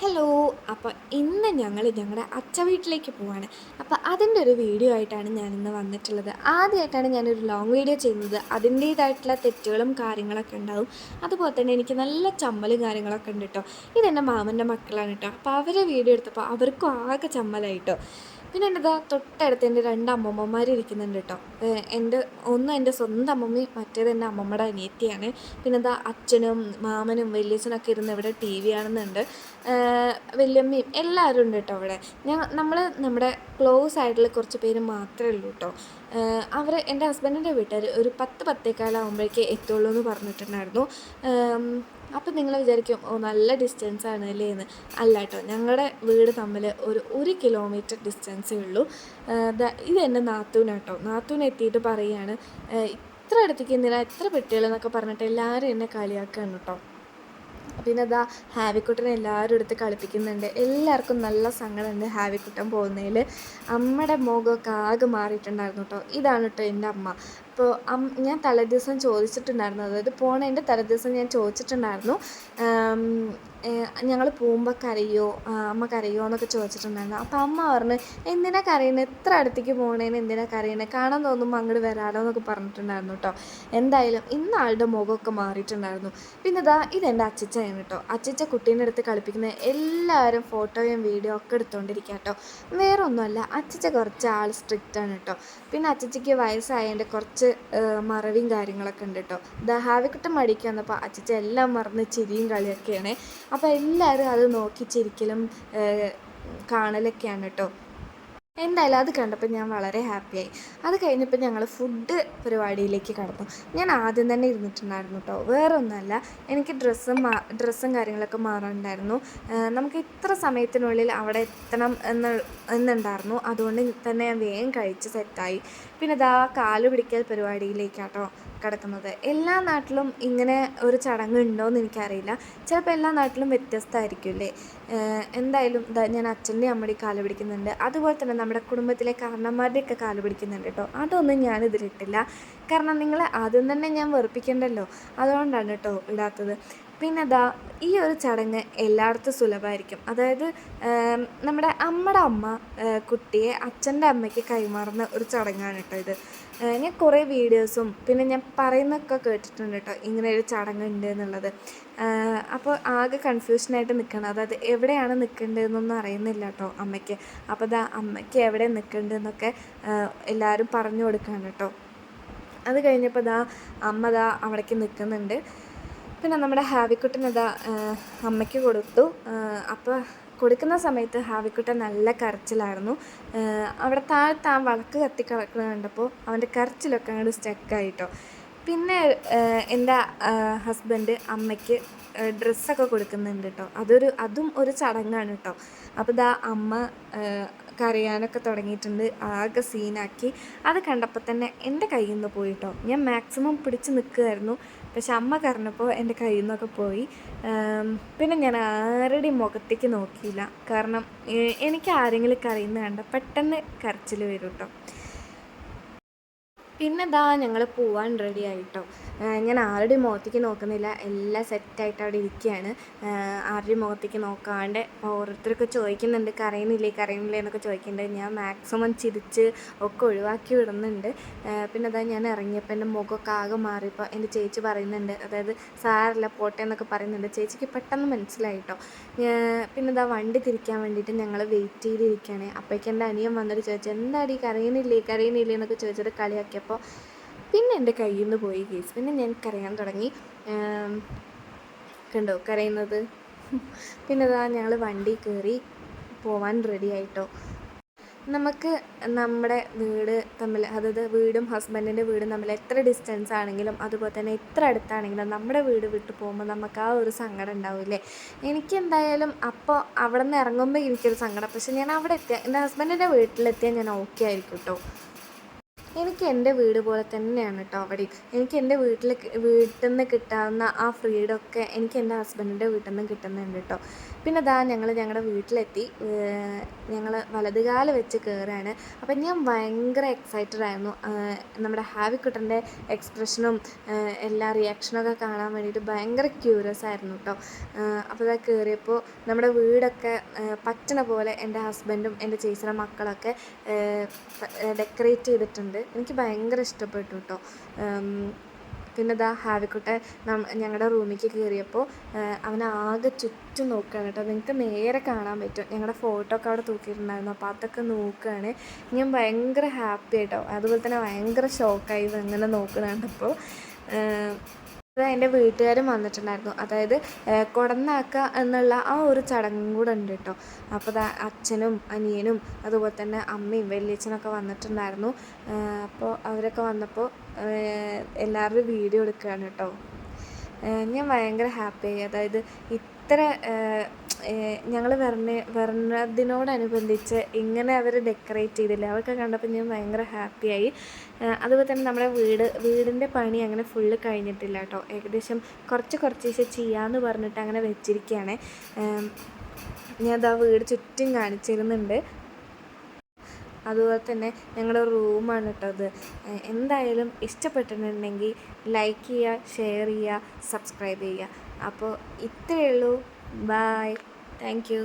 Hello. അപ്പോൾ ഇന്ന് ഞങ്ങൾ ഞങ്ങളുടെ അച്ഛ വീട്ടിലേക്ക് പോവാണ്. അപ്പോൾ അതിൻ്റെ ഒരു വീഡിയോ ആയിട്ടാണ് ഞാനിന്ന് വന്നിട്ടുള്ളത്. ആദ്യമായിട്ടാണ് ഞാനൊരു ലോങ് വീഡിയോ ചെയ്യുന്നത്. അതിൻ്റേതായിട്ടുള്ള തെറ്റുകളും കാര്യങ്ങളൊക്കെ ഉണ്ടാവും. അതുപോലെ തന്നെ എനിക്ക് നല്ല ചമ്മലും കാര്യങ്ങളൊക്കെ ഉണ്ട് കേട്ടോ. ഇതെൻ്റെ മാമൻ്റെ മക്കളാണ് കേട്ടോ. അപ്പോൾ അവരെ വീഡിയോ എടുത്തപ്പോൾ അവർക്കും ആകെ ചമ്മലായിട്ടോ. പിന്നെ എൻ്റെ തൊട്ടടുത്ത് എൻ്റെ രണ്ട് അമ്മമ്മമാർ ഇരിക്കുന്നുണ്ട് കേട്ടോ. എൻ്റെ സ്വന്തം അമ്മമ്മയും മറ്റേത് എൻ്റെ അമ്മമ്മയുടെ അനിയത്തിയാണ്. പിന്നെ അച്ഛനും മാമനും വലിയച്ഛനൊക്കെ ഇരുന്ന് ഇവിടെ ടി വി കാണുന്നുണ്ട്. വല്യമ്മയും എല്ലാവരും ഉണ്ട് കേട്ടോ അവിടെ. നമ്മുടെ ക്ലോസ് ആയിട്ടുള്ള കുറച്ച് പേര് മാത്രമേ ഉള്ളൂ കേട്ടോ. അവർ എൻ്റെ ഹസ്ബൻഡിൻ്റെ വീട്ടുകാർ ഒരു 10-10:15 എത്തുള്ളൂ എന്ന് പറഞ്ഞിട്ടുണ്ടായിരുന്നു. അപ്പം നിങ്ങൾ വിചാരിക്കും നല്ല ഡിസ്റ്റൻസ് ആണ് അല്ലേ എന്ന്. അല്ല കേട്ടോ, ഞങ്ങളുടെ വീട് തമ്മിൽ ഒരു 1 കിലോമീറ്റർ ഡിസ്റ്റൻസേ ഉള്ളൂ. ഇത് എൻ്റെ നാത്തൂനാട്ടോ. നാത്തൂൻ എത്തിയിട്ട് പറയുകയാണ്, ഇത്ര അടുത്തേക്ക് എന്തിനാ എത്ര പെട്ടികളെന്നൊക്കെ പറഞ്ഞിട്ട് എല്ലാവരും എന്നെ കളിയാക്കുകയാണ് കേട്ടോ. പിന്നെ ഹാവിക്കുട്ടനെ എല്ലാവരും എടുത്ത് കളിപ്പിക്കുന്നുണ്ട്. എല്ലാവർക്കും നല്ല സങ്കടമുണ്ട് ഹാവിക്കുട്ടൻ പോകുന്നതിൽ. അമ്മയുടെ മുഖമൊക്കെ ആകെ മാറിയിട്ടുണ്ടായിരുന്നു കേട്ടോ. ഇതാണ് കേട്ടോ എൻ്റെ അമ്മ. അപ്പോൾ ഞാൻ തലേദിവസം ചോദിച്ചിട്ടുണ്ടായിരുന്നു, അതായത് പോണതിൻ്റെ തലേദിവസം ഞാൻ ചോദിച്ചിട്ടുണ്ടായിരുന്നു, ഞങ്ങൾ പോകുമ്പോൾ കരയോ, അമ്മ കരയോ എന്നൊക്കെ ചോദിച്ചിട്ടുണ്ടായിരുന്നു. അപ്പോൾ അമ്മ പറഞ്ഞു, എന്തിനാ കരയുന്നത്, എത്ര അടുത്തേക്ക് പോകണേന്ന് എന്തിനാ കരയുന്നത്, കാണാൻ തോന്നുമ്പോൾ അങ്ങോട്ട് വരാലോ എന്നൊക്കെ പറഞ്ഞിട്ടുണ്ടായിരുന്നു കേട്ടോ. എന്തായാലും ഇന്ന് ആളുടെ മുഖമൊക്കെ മാറിയിട്ടുണ്ടായിരുന്നു. പിന്നെ ഇതെൻ്റെ അച്ചിച്ചയാണ് കേട്ടോ. അച്ചിച്ച കുട്ടീൻ്റെ അടുത്ത് കളിപ്പിക്കുന്ന എല്ലാവരും ഫോട്ടോയും വീഡിയോ ഒക്കെ എടുത്തുകൊണ്ടിരിക്കുക കേട്ടോ. വേറെ ഒന്നുമല്ല, അച്ചിച്ച കുറച്ച് ആൾ സ്ട്രിക്റ്റാണ് കേട്ടോ. പിന്നെ അച്ചിച്ചയ്ക്ക് വയസ്സായതിൻ്റെ കുറച്ച് മറവിയും കാര്യങ്ങളൊക്കെ ഉണ്ട് കേട്ടോ. ഹാവിക്കുട്ടൻ മടിക്ക് വന്നപ്പോൾ അച്ചിച്ച എല്ലാം മറന്ന് ചിരിയും കളിയൊക്കെയാണ്. അപ്പോൾ എല്ലാവരും അത് നോക്കി ചിരിക്കലും കാണലൊക്കെയാണ് കേട്ടോ. എന്തായാലും അത് കണ്ടപ്പോൾ ഞാൻ വളരെ ഹാപ്പിയായി. അത് കഴിഞ്ഞപ്പോൾ ഞങ്ങൾ ഫുഡ് പരിപാടിയിലേക്ക് കടന്നു. ഞാൻ ആദ്യം തന്നെ ഇരുന്നിട്ടുണ്ടായിരുന്നു കേട്ടോ. വേറെ ഒന്നുമല്ല, എനിക്ക് ഡ്രസ്സും കാര്യങ്ങളൊക്കെ മാറാനുണ്ടായിരുന്നു. നമുക്ക് ഇത്ര സമയത്തിനുള്ളിൽ അവിടെ എത്തണം എന്നുണ്ടായിരുന്നു. അതുകൊണ്ട് തന്നെ ഞാൻ വേഗം കഴിച്ച് സെറ്റായി. പിന്നെ കാല് പിടിക്കൽ പരിപാടിയിലേക്കാട്ടോ കിടക്കുന്നത്. എല്ലാ നാട്ടിലും ഇങ്ങനെ ഒരു ചടങ്ങ് ഉണ്ടോയെന്ന് എനിക്കറിയില്ല. ചിലപ്പോൾ എല്ലാ നാട്ടിലും വ്യത്യസ്തമായിരിക്കും അല്ലേ. എന്തായാലും ഞാൻ അച്ഛൻ്റെയും അമ്മയുടെയും കാല് പിടിക്കുന്നുണ്ട്. അതുപോലെ തന്നെ നമ്മുടെ കുടുംബത്തിലെ കാരണന്മാരുടെയൊക്കെ കാല് പിടിക്കുന്നുണ്ട് കേട്ടോ. അതൊന്നും ഞാനിതിലിട്ടില്ല. കാരണം നിങ്ങളെ ആദ്യം തന്നെ ഞാൻ വെറുപ്പിക്കണ്ടല്ലോ, അതുകൊണ്ടാണ് കേട്ടോ ഇടാത്തത്. പിന്നെ ഈ ഒരു ചടങ്ങ് എല്ലായിടത്തും സുലഭമായിരിക്കും. അതായത് നമ്മുടെ അമ്മ കുട്ടിയെ അച്ഛൻ്റെ അമ്മയ്ക്ക് കൈമാറുന്ന ഒരു ചടങ്ങാണ് കേട്ടോ ഇത്. ഞാൻ കുറേ വീഡിയോസും പിന്നെ ഞാൻ പറയുന്നതൊക്കെ കേട്ടിട്ടുണ്ട് കേട്ടോ, ഇങ്ങനെ ഒരു ചടങ്ങുണ്ട് എന്നുള്ളത്. അപ്പോൾ ആകെ കൺഫ്യൂഷനായിട്ട് നിൽക്കണം. അതായത് എവിടെയാണ് നിൽക്കേണ്ടതെന്നൊന്നും അറിയുന്നില്ല കേട്ടോ അമ്മയ്ക്ക്. അപ്പോൾ അമ്മയ്ക്ക് എവിടെ നിൽക്കേണ്ടതെന്നൊക്കെ എല്ലാവരും പറഞ്ഞു കൊടുക്കുകയാണ് കേട്ടോ. അത് കഴിഞ്ഞപ്പോൾ അമ്മ അവിടേക്ക് നിൽക്കുന്നുണ്ട്. പിന്നെ നമ്മുടെ ഹാവിക്കുട്ടൻ അമ്മയ്ക്ക് കൊടുത്തു. അപ്പോൾ കൊടുക്കുന്ന സമയത്ത് ഹാവിക്കുട്ടൻ നല്ല കരച്ചിലായിരുന്നു. അവിടെ താഴത്ത് വിളക്ക് കത്തി കിടക്കുന്നത് കണ്ടപ്പോൾ അവൻ്റെ കരച്ചിലൊക്കെ അങ്ങോട്ട് സ്റ്റക്കായിട്ടോ. പിന്നെ എൻ്റെ ഹസ്ബൻഡ് അമ്മയ്ക്ക് ഡ്രസ്സൊക്കെ കൊടുക്കുന്നുണ്ട് കേട്ടോ. അതും ഒരു ചടങ്ങാണ് കേട്ടോ. അപ്പോൾ അമ്മ കരയാനൊക്കെ തുടങ്ങിയിട്ടുണ്ട്. ആകെ സീനാക്കി. അത് കണ്ടപ്പോൾ തന്നെ എൻ്റെ കയ്യിൽ നിന്ന് പോയി കേട്ടോ. ഞാൻ മാക്സിമം പിടിച്ച് നിൽക്കുമായിരുന്നു, പക്ഷെ അമ്മ കരഞ്ഞപ്പോൾ എൻ്റെ കയ്യിൽ നിന്നൊക്കെ പോയി. പിന്നെ ഞാൻ ആരുടെയും മുഖത്തേക്ക് നോക്കിയില്ല. കാരണം എനിക്ക് ആരെങ്കിലും കരയുന്നത് കണ്ട പെട്ടെന്ന് കരച്ചിൽ വരും കേട്ടോ. പിന്നെ ഞങ്ങൾ പോവാൻ റെഡി ആയിട്ടോ. ഞാൻ ആരുടെയും മുഖത്തേക്ക് നോക്കുന്നില്ല, എല്ലാം സെറ്റായിട്ട് അവിടെ ഇരിക്കുകയാണ്. ആരുടെയും മുഖത്തേക്ക് നോക്കാണ്ട് ഓരോരുത്തരൊക്കെ ചോദിക്കുന്നുണ്ട്, കരയുന്നില്ലേ എന്നൊക്കെ ചോദിക്കുന്നുണ്ട്. ഞാൻ മാക്സിമം ചിരിച്ച് ഒക്കെ ഒഴിവാക്കി വിടുന്നുണ്ട്. പിന്നെ ഞാൻ ഇറങ്ങിയപ്പോൾ എൻ്റെ മുഖമൊക്കെ ആകെ മാറിയപ്പോൾ എൻ്റെ ചേച്ചി പറയുന്നുണ്ട്, അതായത് സാരല്ല പോട്ടെ എന്നൊക്കെ പറയുന്നുണ്ട്. ചേച്ചിക്ക് പെട്ടെന്ന് മനസ്സിലായിട്ടോ. പിന്നെ വണ്ടി തിരിക്കാൻ വേണ്ടിയിട്ട് ഞങ്ങൾ വെയിറ്റ് ചെയ്തിരിക്കുകയാണ്. അപ്പോഴേക്കും എൻ്റെ അനിയൻ വന്നിട്ട് ചോദിച്ചു, എന്താടി കരയുന്നില്ലേ എന്നൊക്കെ ചോദിച്ചിട്ട് കളിയാക്കിയപ്പോൾ പിന്നെ എൻ്റെ കയ്യിൽ നിന്ന് പോയി കേസ്. പിന്നെ ഞാൻ കരയാൻ തുടങ്ങി. കണ്ടോ കരയുന്നത്. പിന്നെ ഞങ്ങൾ വണ്ടി കയറി പോവാൻ റെഡി ആയിട്ടോ. നമുക്ക് നമ്മുടെ വീട് തമ്മിൽ, അതായത് വീടും ഹസ്ബൻഡിൻ്റെ വീടും തമ്മിൽ എത്ര ഡിസ്റ്റൻസ് ആണെങ്കിലും അതുപോലെ തന്നെ എത്ര അടുത്താണെങ്കിലും നമ്മുടെ വീട് വിട്ട് പോകുമ്പോൾ നമുക്ക് ആ ഒരു സങ്കടം ഉണ്ടാവില്ലേ. എനിക്കെന്തായാലും അപ്പോൾ അവിടെ നിന്ന് ഇറങ്ങുമ്പോൾ എനിക്കൊരു സങ്കടം. പക്ഷെ ഞാൻ അവിടെ എത്തിയാൽ, എൻ്റെ ഹസ്ബൻഡിൻ്റെ വീട്ടിലെത്തിയാൽ ഞാൻ ഓക്കെ ആയിരിക്കും കേട്ടോ. എനിക്ക് എൻ്റെ വീട് പോലെ തന്നെയാണ് കേട്ടോ അവിടെ. എനിക്ക് എൻ്റെ വീട്ടിൽ നിന്ന് കിട്ടാവുന്ന ആ ഫ്രീഡമൊക്കെ എനിക്ക് എൻ്റെ ഹസ്ബൻഡിൻ്റെ വീട്ടിൽ നിന്ന് കിട്ടുന്നുണ്ട് കേട്ടോ. പിന്നെ ദാ ഞങ്ങളുടെ വീട്ടിലെത്തി. ഞങ്ങൾ വലതുകാൽ വെച്ച് കയറുകയാണ്. അപ്പം ഞാൻ ഭയങ്കര എക്സൈറ്റഡ് ആയിരുന്നു. നമ്മുടെ ഹാവിക്കുട്ടൻ്റെ എക്സ്പ്രഷനും എല്ലാ റിയാക്ഷനൊക്കെ കാണാൻ വേണ്ടിയിട്ട് ഭയങ്കര ക്യൂരിയസ് ആയിരുന്നു കേട്ടോ. അപ്പോൾ ഇതാ കയറിയപ്പോൾ നമ്മുടെ വീടൊക്കെ പറ്റണ പോലെ എൻ്റെ ഹസ്ബൻഡും എൻ്റെ ചേച്ചിയുടെ മക്കളൊക്കെ ഡെക്കറേറ്റ് ചെയ്തിട്ടുണ്ട്. എനിക്ക് ഭയങ്കര ഇഷ്ടപ്പെട്ടു കേട്ടോ. പിന്നെ ഇതാ ഹാവിക്കുട്ടൻ ഞങ്ങളുടെ റൂമിലേക്ക് കയറിയപ്പോൾ അവനാകെ ചുറ്റും നോക്കുകയാണ് കേട്ടോ. നിങ്ങൾക്ക് നേരെ കാണാൻ പറ്റും. ഞങ്ങളുടെ ഫോട്ടോ ഒക്കെ അവിടെ തൂക്കിയിട്ടുണ്ടായിരുന്നു. അപ്പോൾ അതൊക്കെ നോക്കുകയാണ്. ഞാൻ ഭയങ്കര ഹാപ്പി ആയിട്ടോ. അതുപോലെ തന്നെ ഭയങ്കര ഷോക്കായി ഇങ്ങനെ നോക്കണപ്പോൾ. എൻ്റെ വീട്ടുകാരും വന്നിട്ടുണ്ടായിരുന്നു. അതായത് കൊടന്നാക്കുക എന്നുള്ള ആ ഒരു ചടങ്ങും കൂടെ ഉണ്ട് കേട്ടോ. അപ്പോൾ അച്ഛനും അനിയനും അതുപോലെ തന്നെ അമ്മയും വലിയച്ഛനൊക്കെ വന്നിട്ടുണ്ടായിരുന്നു. അപ്പോൾ അവരൊക്കെ വന്നപ്പോൾ എല്ലാവരും വീഡിയോ എടുക്കുകയാണ് കേട്ടോ. ഞാൻ ഭയങ്കര ഹാപ്പിയായി. അതായത് ഇത്ര ഞങ്ങൾ വരുന്നതിനോടനുബന്ധിച്ച് ഇങ്ങനെ അവർ ഡെക്കറേറ്റ് ചെയ്തില്ല, അതൊക്കെ കണ്ടപ്പോൾ ഞാൻ ഭയങ്കര ഹാപ്പിയായി. അതുപോലെ തന്നെ നമ്മുടെ വീടിൻ്റെ പണി അങ്ങനെ ഫുള്ള് കഴിഞ്ഞിട്ടില്ല കേട്ടോ. ഏകദേശം കുറച്ച് ചെയ്യാമെന്ന് പറഞ്ഞിട്ട് അങ്ങനെ വെച്ചിരിക്കുകയാണ്. ഞാൻ അതാ വീട് ചുറ്റും കാണിച്ചിരുന്നുണ്ട്. അതുപോലെ തന്നെ ഞങ്ങളുടെ റൂമാണ് കേട്ടോ അത്. എന്തായാലും ഇഷ്ടപ്പെട്ടിട്ടുണ്ടെങ്കിൽ ലൈക്ക് ചെയ്യുക, ഷെയർ ചെയ്യുക, സബ്സ്ക്രൈബ് ചെയ്യുക. അപ്പോൾ ഇത്രയേ ഉള്ളൂ. ബായ്. Thank you.